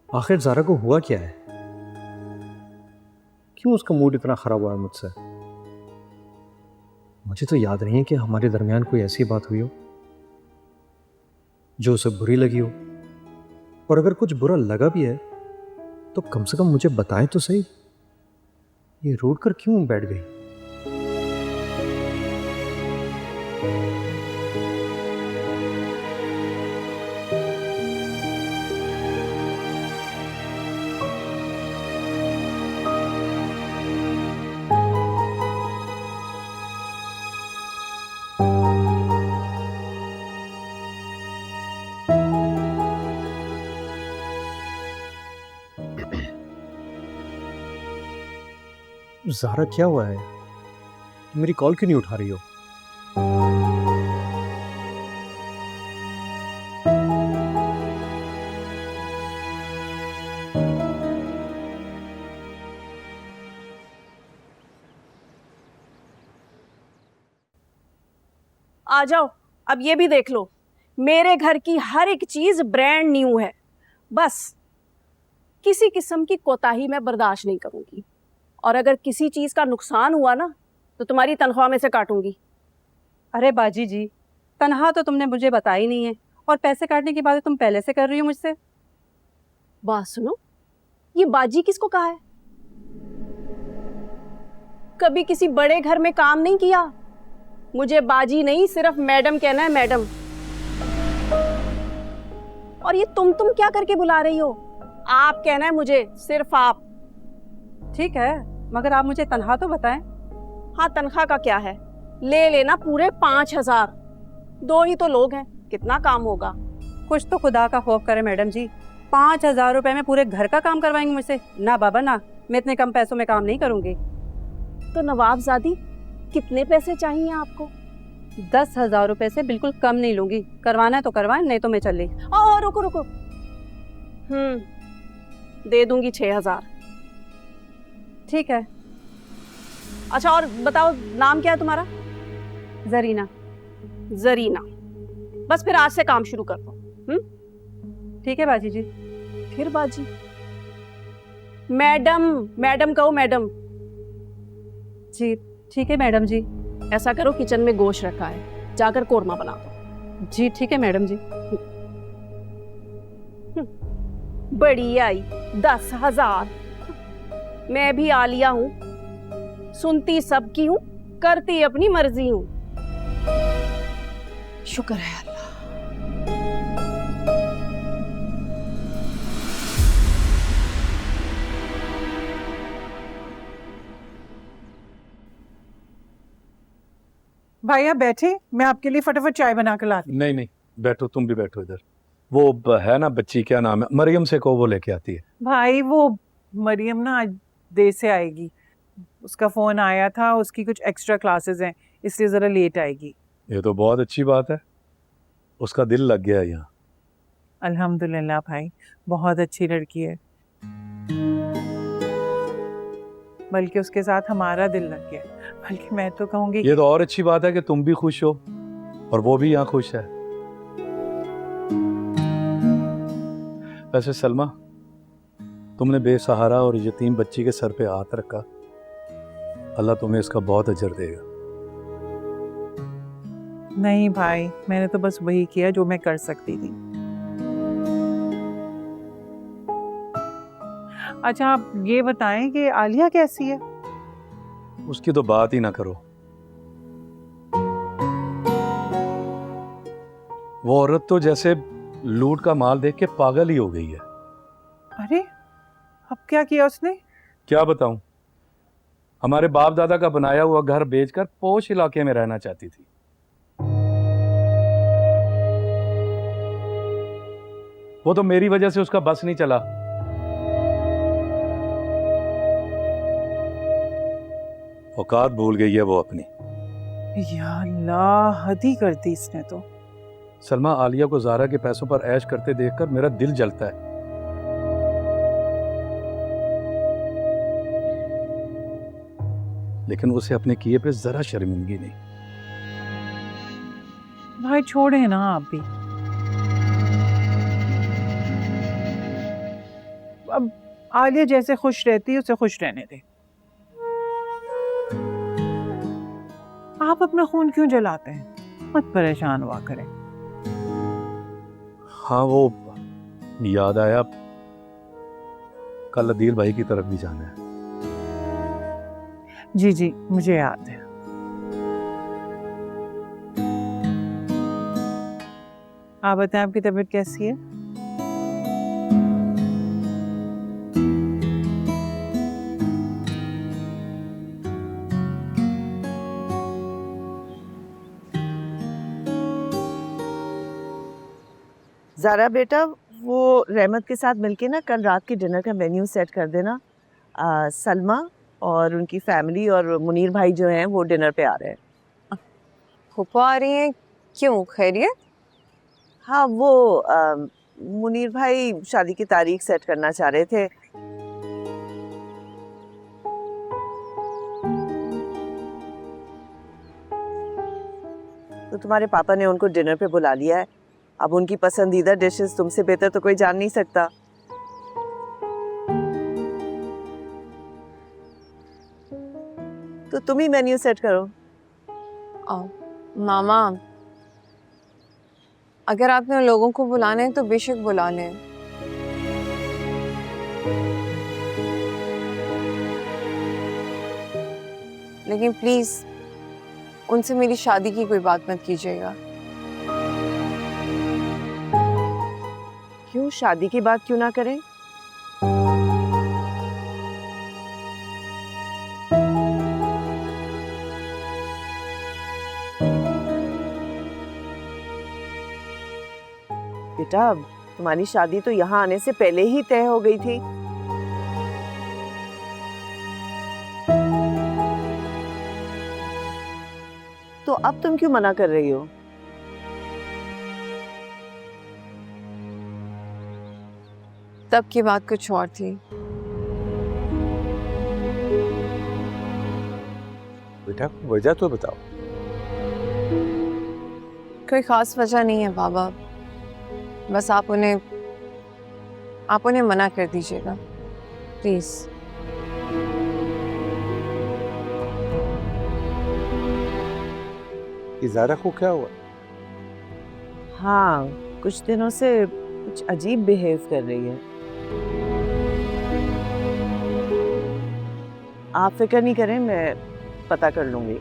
आखिर ज़ारा को हुआ क्या है? क्यों उसका मूड इतना ख़राब हुआ है मुझसे? मुझे तो याद नहीं है कि हमारे दरमियान कोई ऐसी बात हुई हो जो उसे बुरी लगी हो। और अगर कुछ बुरा लगा भी है तो कम से कम मुझे बताएं तो सही। ये रोड कर क्यों बैठ गई? ज़ारा क्या हुआ है? तुम मेरी कॉल क्यों नहीं उठा रही हो? आ जाओ, अब ये भी देख लो, मेरे घर की हर एक चीज ब्रांड न्यू है। बस किसी किस्म की कोताही मैं बर्दाश्त नहीं करूंगी, और अगर किसी चीज का नुकसान हुआ ना तो तुम्हारी तनख्वाह में से काटूंगी। अरे बाजी जी, तनहा तो तुमने मुझे बताई नहीं है, और पैसे काटने की बात तुम पहले से कर रही हो मुझसे। बात सुनो, ये बाजी किसको कहा है? कभी किसी बड़े घर में काम नहीं किया? मुझे बाजी नहीं, सिर्फ मैडम कहना है, मैडम। और ये तुम क्या करके बुला रही हो? आप कहना है मुझे, सिर्फ आप। ठीक है, मगर आप मुझे तनहा तो बताएं। हाँ, तनख्वाह का क्या है, ले लेना पूरे 5,000। 2 ही तो लोग हैं, कितना काम होगा? कुछ तो खुदा का खौफ करे मैडम जी, 5,000 रुपए में पूरे घर का काम करवाएंगे मुझसे? ना बाबा ना, मैं इतने कम पैसों में काम नहीं करूंगी। तो नवाबजादी, कितने पैसे चाहिए आपको? 10,000 रुपए से बिल्कुल कम नहीं लूंगी। करवाना है तो करवाएं, नहीं तो मैं चली। रुको रुको, दे दूंगी 6,000। ठीक है। अच्छा, और बताओ, नाम क्या है तुम्हारा? जरीना। जरीना। बस फिर आज से काम शुरू कर दो। ठीक है बाजी जी। फिर बाजी? मैडम, मैडम कहो, मैडम। जी ठीक है मैडम जी। ऐसा करो, किचन में गोश्त रखा है, जाकर कोरमा बना दो। जी ठीक है मैडम जी। बड़ी आई, 10,000। मैं भी आलिया हूं, सुनती सबकी हूं, करती अपनी मर्जी हूं। शुक्र है अल्लाह। भाई आप बैठे, मैं आपके लिए फटाफट चाय बना कर लाती। नहीं नहीं, बैठो, तुम भी बैठो इधर। वो है ना बच्ची, क्या नाम है, मरियम से को, वो लेके आती है। भाई वो मरियम ना आज देर से आएगी, उसका फोन आया था, उसकी कुछ एक्स्ट्रा क्लासेस हैं, इसलिए जरा लेट आएगी। ये तो बहुत अच्छी बात है, उसका दिल लग गया यहाँ। अल्हम्दुलिल्लाह भाई, बहुत अच्छी लड़की है, बल्कि उसके साथ हमारा दिल लग गया। बल्कि मैं तो कहूँगी ये तो और अच्छी बात है कि तुम भी खुश हो और वो भी यहाँ खुश है। वैसे सलमा, तुमने बेसहारा और यतीम बच्ची के सर पे हाथ रखा, अल्लाह तुम्हें इसका बहुत अजर देगा। नहीं भाई, मैंने तो बस वही किया जो मैं कर सकती थी। अच्छा आप ये बताएं कि आलिया कैसी है? उसकी तो बात ही ना करो, वो औरत तो जैसे लूट का माल देख के पागल ही हो गई है। अरे अब क्या किया उसने? क्या बताऊं, हमारे बाप दादा का बनाया हुआ घर बेचकर पोश इलाके में रहना चाहती थी। वो तो मेरी वजह से उसका बस नहीं चला। औकात भूल गई है वो अपनी। या अल्लाह, हद ही कर दी इसने तो। सलमा, आलिया को ज़ारा के पैसों पर ऐश करते देखकर मेरा दिल जलता है। लेकिन उसे अपने किए पे जरा शर्मिंदगी नहीं। भाई छोड़े ना आप भी। अब आलिया जैसे खुश रहती है उसे खुश रहने दे। आप अपना खून क्यों जलाते हैं? मत परेशान हुआ करें। हाँ वो याद आया, कल अदील भाई की तरफ भी जाना है। जी जी मुझे याद है। आप बताएं आपकी तबीयत कैसी है? ज़ारा बेटा, वो रहमत के साथ मिलके ना कल रात के डिनर का मेन्यू सेट कर देना। सलमा और उनकी फैमिली और मुनीर भाई जो हैं वो डिनर पे आ रहे हैं। फूफा आ रही हैं? क्यों, खैरियत? हाँ वो मुनीर भाई शादी की तारीख सेट करना चाह रहे थे। तो तुम्हारे पापा ने उनको डिनर पे बुला लिया है। अब उनकी पसंदीदा डिशेस तुमसे बेहतर तो कोई जान नहीं सकता। तो तुम ही मेन्यू सेट करो। मामा, अगर आपने उन लोगों को बुलाना है तो बेशक बुला लें, लेकिन प्लीज उनसे मेरी शादी की कोई बात मत कीजिएगा। क्यों, शादी की बात क्यों ना करें? बेटा, तुम्हारी शादी तो यहाँ आने से पहले ही तय हो गई थी। तो अब तुम क्यों मना कर रही हो? तब की बात कुछ और थी। बेटा वजह तो बताओ। कोई खास वजह नहीं है बाबा, बस आप उन्हें मना कर दीजिएगा प्लीज। ज़ारा को क्या हुआ? हाँ, कुछ दिनों से कुछ अजीब बिहेव कर रही है। आप फिक्र नहीं करें, मैं पता कर लूंगी।